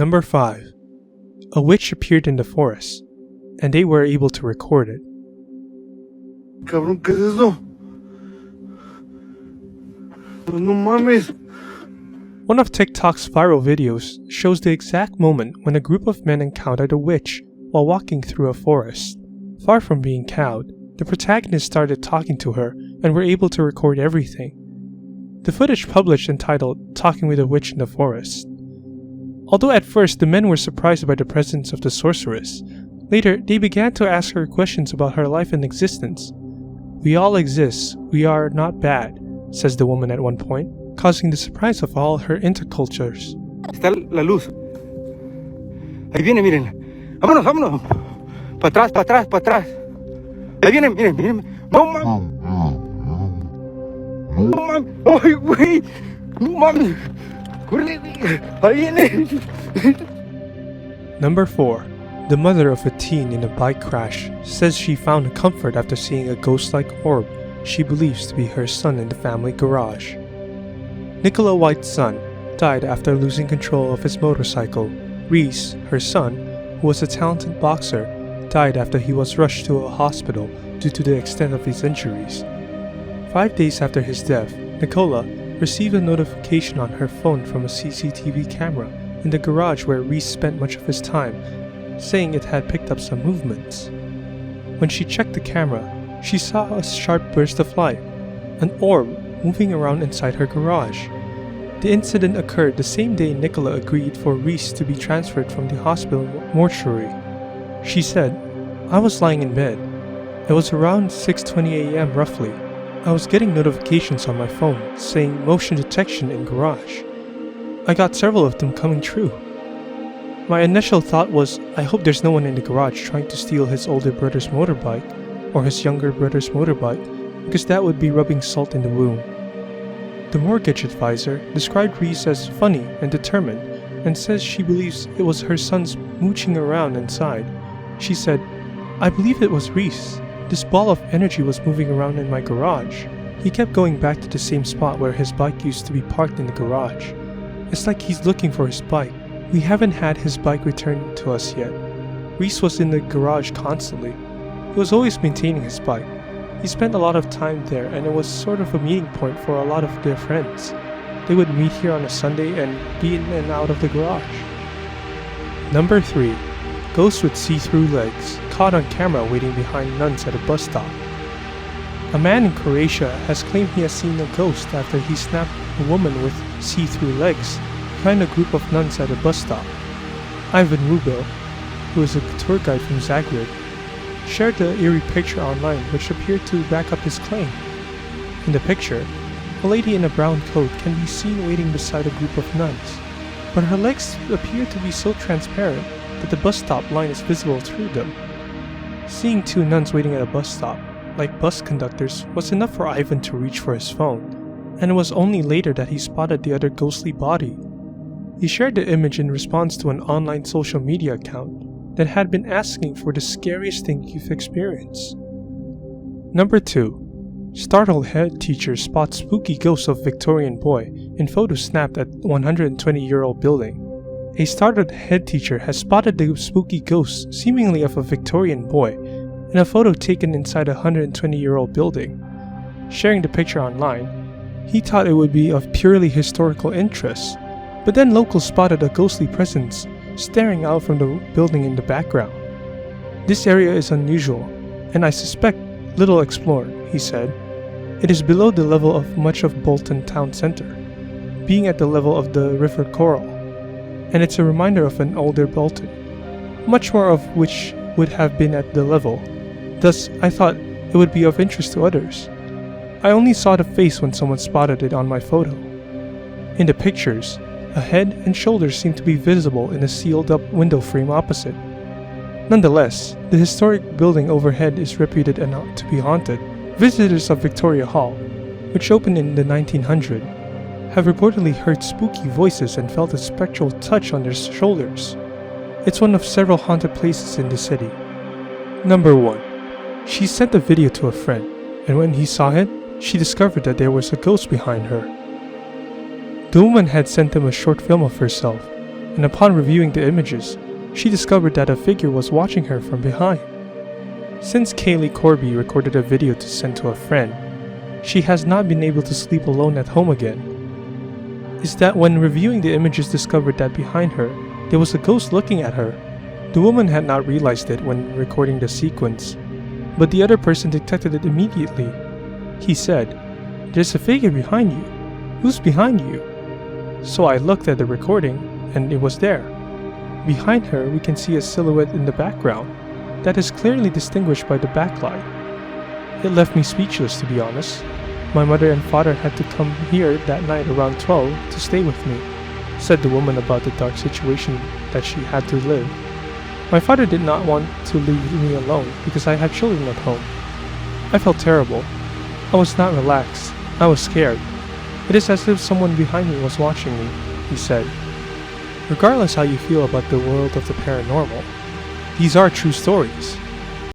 Number 5. A witch appeared in the forest, and they were able to record it. Cabrón, ¿qué es eso? No mames. One of TikTok's viral videos shows the exact moment when a group of men encountered a witch while walking through a forest. Far from being cowed, the protagonist started talking to her and were able to record everything. The footage published entitled "Talking with a Witch in the Forest." Although at first the men were surprised by the presence of the sorceress, later they began to ask her questions about her life and existence. "We all exist, we are not bad," says the woman at one point, causing the surprise of all her intercultures. Está la luz. Ahí viene, miren. Vámonos, vámonos. Para atrás, para atrás, para atrás. Ahí viene, miren, miren. No mames. No mames. Ay, güey. No mames. Corre, ahí viene. Number 4. The mother of a teen in a bike crash says she found comfort after seeing a ghost-like orb she believes to be her son in the family garage. Nicola White's son died after losing control of his motorcycle. Reese, her son, who was a talented boxer, died after he was rushed to a hospital due to the extent of his injuries. 5 days after his death, Nicola received a notification on her phone from a CCTV camera in the garage where Reese spent much of his time, saying it had picked up some movements. When she checked the camera, she saw a sharp burst of light, an orb moving around inside her garage. The incident occurred the same day Nicola agreed for Reese to be transferred from the hospital mortuary. She said, "I was lying in bed. It was around 6:20 a.m. roughly. I was getting notifications on my phone saying motion detection in garage. I got several of them coming true. My initial thought was, I hope there's no one in the garage trying to steal his older brother's motorbike or his younger brother's motorbike, because that would be rubbing salt in the wound." The mortgage advisor described Reese as funny and determined and says she believes it was her son's mooching around inside. She said, "I believe it was Reese. This ball of energy was moving around in my garage. He kept going back to the same spot where his bike used to be parked in the garage. It's like he's looking for his bike. We haven't had his bike returned to us yet. Reese was in the garage constantly. He was always maintaining his bike. He spent a lot of time there and it was sort of a meeting point for a lot of their friends. They would meet here on a Sunday and be in and out of the garage." Number 3. Ghost with see-through legs caught on camera waiting behind nuns at a bus stop. A man in Croatia has claimed he has seen a ghost after he snapped a woman with see-through legs behind a group of nuns at a bus stop. Ivan Rubio, who is a tour guide from Zagreb, shared the eerie picture online which appeared to back up his claim. In the picture, a lady in a brown coat can be seen waiting beside a group of nuns, but her legs appear to be so transparent that the bus stop line is visible through them. Seeing 2 nuns waiting at a bus stop, like bus conductors, was enough for Ivan to reach for his phone, and it was only later that he spotted the other ghostly body. He shared the image in response to an online social media account that had been asking for the scariest thing you've experienced. Number 2. Startled head teacher spots spooky ghost of Victorian boy in photo snapped at 120-year-old building. A startled head teacher has spotted the spooky ghost seemingly of a Victorian boy in a photo taken inside a 120-year-old building. Sharing the picture online, he thought it would be of purely historical interest, but then locals spotted a ghostly presence staring out from the building in the background. "This area is unusual, and I suspect little explored," he said. "It is below the level of much of Bolton town center, being at the level of the River Coral, and it's a reminder of an older Bolton, much more of which would have been at the level. Thus, I thought it would be of interest to others. I only saw the face when someone spotted it on my photo. In the pictures, a head and shoulders seem to be visible in a sealed-up window frame opposite. Nonetheless, the historic building overhead is reputed to be haunted. Visitors of Victoria Hall, which opened in the 1900s, have reportedly heard spooky voices and felt a spectral touch on their shoulders. It's one of several haunted places in the city. Number 1. She sent the video to a friend, and when he saw it, she discovered that there was a ghost behind her. The woman had sent him a short film of herself, and upon reviewing the images, she discovered that a figure was watching her from behind. Since Kaylee Corby recorded a video to send to a friend, she has not been able to sleep alone at home again. Is that when reviewing the images discovered that behind her, there was a ghost looking at her. The woman had not realized it when recording the sequence, but the other person detected it immediately. He said, "There's a figure behind you. Who's behind you?" So I looked at the recording, and it was there. Behind her, we can see a silhouette in the background that is clearly distinguished by the backlight. It left me speechless, to be honest. My mother and father had to come here that night around 12 to stay with me, said the woman about the dark situation that she had to live. My father did not want to leave me alone because I had children at home. I felt terrible. I was not relaxed. I was scared. It is as if someone behind me was watching me, he said. Regardless how you feel about the world of the paranormal, these are true stories.